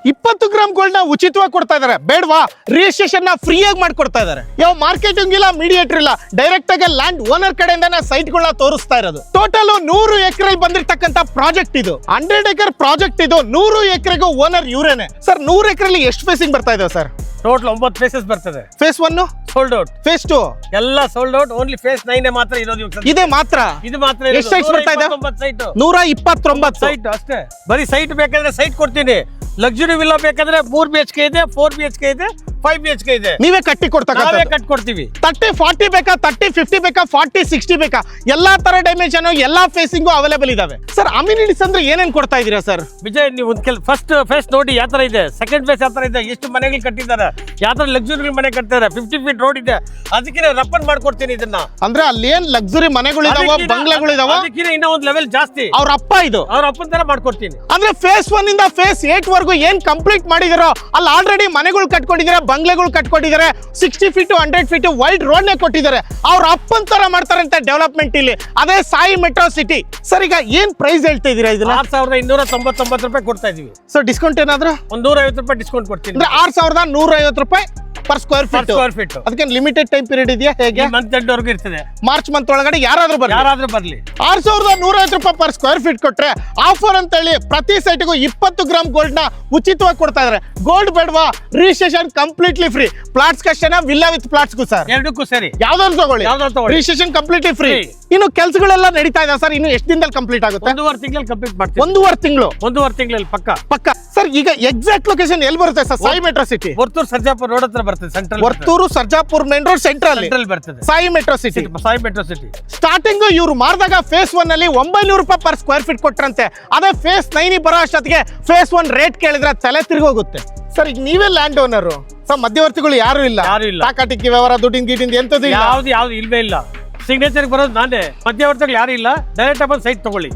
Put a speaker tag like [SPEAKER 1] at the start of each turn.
[SPEAKER 1] 20 gram gold ನ ಉಚಿತವಾಗಿ ಕೊಡ್ತಾ ಇದಾರೆ. ಬೇಡವಾ? ರಿಜಿಸ್ಟ್ರೇಷನ್ ನ ಫ್ರೀ ಆಗಿ ಮಾಡ್ಕೊಡ್ತಾ ಇದಾರೆ. ಯಾವ ಮಾರ್ಕೆಟಿಂಗ್ ಇಲ್ಲ, ಮೀಡಿಯೇಟರ್ ಇಲ್ಲ, ಡೈರೆಕ್ಟ್ ಆಗಿ ಲ್ಯಾಂಡ್ ಓನರ್ ಕಡೆಯಿಂದಾನೆ ಸೈಟ್ ಗಳನ್ನ ತೋರಿಸ್ತಾ ಇರೋದು. ಟೋಟಲ್ 100 ಎಕರೆ ಬಂದಿರತಕ್ಕಂತ ಪ್ರಾಜೆಕ್ಟ್ ಇದು. 100 ಎಕರೆ ಪ್ರಾಜೆಕ್ಟ್ ಇದು. 100 ಎಕರೆಗೂ ಓನರ್ ಇವರೇನೆ. ಸರ್ 100 ಎಕರೆಲಿ ಎಷ್ಟು ಫೇಸಿಂಗ್ ಬರ್ತಾ ಇದೆ ಸರ್?
[SPEAKER 2] ಟೋಟಲ್ 9 ಫೇಸಸ್ ಬರ್ತದೆ.
[SPEAKER 1] ಫೇಸ್ 1
[SPEAKER 2] ಸೋಲ್ಡ್ ಔಟ್,
[SPEAKER 1] ಫೇಸ್ 2
[SPEAKER 2] ಎಲ್ಲ ಸೋಲ್ಡ್ ಔಟ್. ಓನ್ಲಿ ಫೇಸ್ 9 ಮಾತ್ರ ಇರೋದು ಇವಾಗ ಸದ್ಯ.
[SPEAKER 1] ಇದೆ ಮಾತ್ರ.
[SPEAKER 2] ಇದು ಮಾತ್ರ
[SPEAKER 1] ಎಷ್ಟು ಸೈಟ್ಸ್ ಬರ್ತಾ ಇದೆ?
[SPEAKER 2] 129
[SPEAKER 1] 129
[SPEAKER 2] ಸೈಟ್ ಅಷ್ಟೇ. ಬರೀ ಸೈಟ್ ಬೇಕಾದ್ರೆ ಸೈಟ್ ಕೊಡ್ತೀನಿ. ಲಕ್ಸುರಿ ವಿಲ್ಲಾ ಬೇಕಾದ್ರೆ 3 BHK ಇದೆ, 4 BHK ಇದೆ, 5 BHK ಇದೆ.
[SPEAKER 1] ನೀವೇ ಕಟ್ಟಿ
[SPEAKER 2] ನಾವೇ ಕಟ್ಕೊಡ್ತೀವಿ.
[SPEAKER 1] 30-40 ಬೇಕಾ, 30-50 ಬೇಕಾ, 40-60 ಬೇಕಾ, ಎಲ್ಲಾ ತರ ಡೈಮೆನ್ಷನ್, ಎಲ್ಲಾ ಫೇಸಿಂಗು ಅವೈಲೇಬಲ್ ಇದಾವೆ. ಸರ್ ಅಮ್ಯುನಿಟೀಸ್ ಅಂದ್ರೆ ಏನೇನ್ ಕೊಡ್ತಾ ಇದೀರಾ ಸರ್?
[SPEAKER 2] ವಿಜಯ್, ನೀವು ಫಸ್ಟ್ ಫೇಸ್ ನೋಡಿ ಯಾವ ತರ ಇದೆ, ಸೆಕೆಂಡ್ ಫೇಸ್ ಯಾವ ತರ ಇದೆ, ಎಷ್ಟು ಮನೆಗಳು ಕಟ್ಟಿದ್ದಾರೆ, ಯಾವ ತರ ಲಕ್ಸುರಿ ಮನೆ ಕಟ್ಟಿದ್ದಾರೆ, 50 ಫೀಟ್ ರೋಡ್ ಇದೆ. ಅದಕ್ಕೆ ರಪ್ಪನ್ ಮಾಡ್ಕೊಡ್ತೀನಿ ಇದನ್ನ.
[SPEAKER 1] ಅಂದ್ರೆ ಅಲ್ಲಿ ಏನ್ ಲಕ್ಸುರಿ ಮನೆಗಳಿದಾವ, ಬಂಗ್ಲೆಗಳಿದಾವ,
[SPEAKER 2] ಅದಕ್ಕೆ ಇನ್ನೂ ಒಂದು ಲೆವೆಲ್ ಜಾಸ್ತಿ.
[SPEAKER 1] ಅವ್ರ ಅಪ್ಪ ಇದು,
[SPEAKER 2] ಅವ್ರ ಅಪ್ಪನ ತರ ಮಾಡ್ಕೊಡ್ತೀನಿ.
[SPEAKER 1] ಅಂದ್ರೆ ಫೇಸ್ 1 ಇಂದ ಫೇಸ್ 8 ವರೆಗೂ ಏನ್ ಕಂಪ್ಲೀಟ್ ಮಾಡಿದಿರೋ ಅಲ್ಲಿ ಆಲ್ರೆಡಿ ಮನೆಗಳು ಕಟ್ಕೊಂಡಿದ್ದಾರೆ, ಬಂಗ್ಲೆಗಳು ಕಟ್ಕೊಂಡಿದ್ದಾರೆ, 60 ಫೀಟ್ 100 ಫೀಟ್ ವೈಡ್ ರೋಡ್ ನೇ ಕೊಟ್ಟಿದ್ದಾರೆ. ಅವ್ರ ಅಪ್ಪನ್ ತರ ಮಾಡ್ತಾರಂತೆ ಡೆವಲಪ್ಮೆಂಟ್ ಇಲ್ಲಿ. ಅದೇ ಸಾಯಿ ಮೆಟ್ರೋ ಸಿಟಿ. ಸರ್ ಈಗ ಏನ್ ಪ್ರೈಸ್ ಹೇಳ್ತಾ ಇದೀರಾ ಇದನ್ನ?
[SPEAKER 2] 6299 ರೂಪಾಯಿ ಕೊಡ್ತಾ ಇದೀವಿ.
[SPEAKER 1] ಸೊ ಡಿಸ್ಕೌಂಟ್ ಏನಾದ್ರು?
[SPEAKER 2] ಒಂದು 150 ರೂಪಾಯಿ ಡಿಸ್ಕೌಂಟ್ ಕೊಡ್ತೀನಿ.
[SPEAKER 1] ಅಂದ್ರೆ 6150 ರೂಪಾಯಿ ಪರ್ ಸ್ಕ್ವೇರ್ ಫೀಟ್. ಅದಕ್ಕೆ ಲಿಮಿಟೆಡ್ ಟೈಮ್ ಪೀರಿಯಡ್ ಇದೆಯಾ ಹೇಗೆ?
[SPEAKER 2] ಮಂತ್ ಎಂಡ್ ವರೆಗೂ ಇರ್ತದೆ.
[SPEAKER 1] ಮಾರ್ಚ್ ಮಂತ್ ಒಳಗಡೆ ಯಾರಾದ್ರೂ ಬರ್ಲಿ.
[SPEAKER 2] 6150
[SPEAKER 1] ರೂಪಾಯಿ ಪರ್ ಸ್ಕ್ವೇರ್ ಫೀಟ್ ಕೊಟ್ರೆ ಆಫರ್ ಅಂತ ಹೇಳಿ ಪ್ರತಿ ಸೈಟ್ಗೂ 20 ಗ್ರಾಮ್ ಗೋಲ್ಡ್ ನ ಉಚಿತವಾಗಿ ಕೊಡ್ತಾ ಇದಾರೆ. ಗೋಲ್ಡ್ ಬೇಡವಾ? Registration completely free. ಪ್ಲಾಟ್ಸ್ ಕಷ್ಟನ ವಿಲ್ಲಾ ವಿತ್ ಪ್ಲಾಟ್ಸ್ ಸರ್
[SPEAKER 2] ಎರಡಕ್ಕೂ ಸರಿ.
[SPEAKER 1] ಯಾವ್ದಾದ್ರು ತಗೊಳ್ಳಿ, ರಿಜಿಸ್ಟ್ರೇಷನ್ ಕಂಪ್ಲೀಟ್ಲಿ ಫ್ರೀ. ಇನ್ನು ಕೆಲಸಗಳೆಲ್ಲ ನಡೀತಾ ಇದೆ ಸರ್. ಇನ್ನು ಎಷ್ಟು ದಿನದಲ್ಲಿ ಕಂಪ್ಲೀಟ್ ಆಗುತ್ತೆ?
[SPEAKER 2] 1.5 ತಿಂಗಳಲ್ಲಿ ಕಂಪ್ಲೀಟ್ ಮಾಡ್ತೀವಿ.
[SPEAKER 1] 1.5 ತಿಂಗಳು?
[SPEAKER 2] 1.5 ತಿಂಗಳಲ್ಲಿ ಪಕ್ಕ.
[SPEAKER 1] ಸರ್ ಈಗ ಎಕ್ಸಾಕ್ಟ್ ಲೊಕೇಶನ್ ಎಲ್ಲಿ ಬರುತ್ತೆ sir? Sai metro city,
[SPEAKER 2] Varthur Sarjapur road ಹತ್ರ ಬರ್ತದೆ. Central
[SPEAKER 1] Varthur Sarjapur main road central
[SPEAKER 2] ಬರ್ತದೆ.
[SPEAKER 1] Sai metro city.
[SPEAKER 2] Sai metro city
[SPEAKER 1] starting ಇವ್ರು ಮಾರಿದಾಗ ಫೇಸ್ 1 ಅಲ್ಲಿ 900 ರೂಪಾಯಿ ಪರ್ ಸ್ಕ್ವೇರ್ ಫೀಟ್ ಕೊಟ್ರಂತೆ. ಅದೇ ಫೇಸ್ 9 ಬರೋ ಅಷ್ಟೊತ್ತಿಗೆ ಫೇಸ್ 1 ರೇಟ್ ಕೇಳಿದ್ರೆ ತಲೆ ತಿರುಗೋಗುತ್ತೆ. ಸರ್ ಈಗ ನೀವೇ ಲ್ಯಾಂಡ್ ಓನರ್ ಸರ್, ಮಧ್ಯವರ್ತಿಗಳು ಯಾರು ಇಲ್ಲ. ತಾಕಾಟಿಕೆ ವ್ಯವಹಾರ, ದುಡ್ಡಿನ ಗಿಡ್ಡಿಂದ ಎಂತದ್ದು
[SPEAKER 2] ಯಾವ್ದು ಇಲ್ವೇ ಇಲ್ಲ. ಸಿಗ್ನೇಚರ್ ಬರೋದು ನಾನೇ. ಮಧ್ಯವರ್ತಿಗಳು ಯಾರು ಇಲ್ಲ. ಡೈರೆಕ್ಟ್ ಆಗಿ ಸೈಟ್ ತಗೊಳ್ಳಿ.